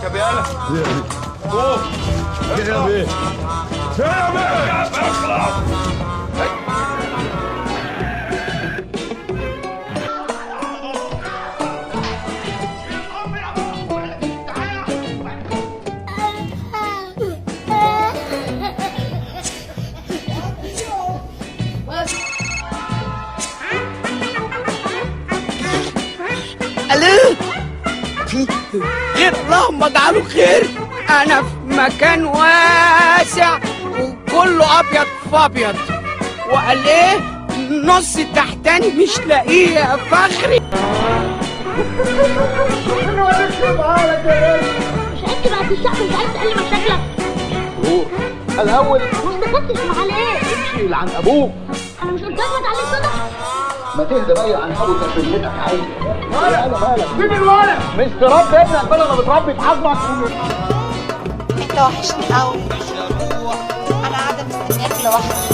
يا بيالا قوم يا بيه يا بيه خلاص. الو خير، اللهم اجعله خير. انا في مكان واسع وكله ابيض في ابيض، وقال ايه النص التحتاني مش لاقيه يا فخري. مش انت بعد الشعب مش عايز تحل مشاكلك؟ الاول ما استفدتش معاه ليه؟ امشي لعن ابوك. انا مش قلت لك ما تعليش صوتك؟ ما تهدى بقى عن ابو تربيتك عايز. مالك سيب الولد، مش تربي ابنك بدل ما بتربي في حضنك. انت وحشني قوي، انا قاعده مستنياك لوحدي.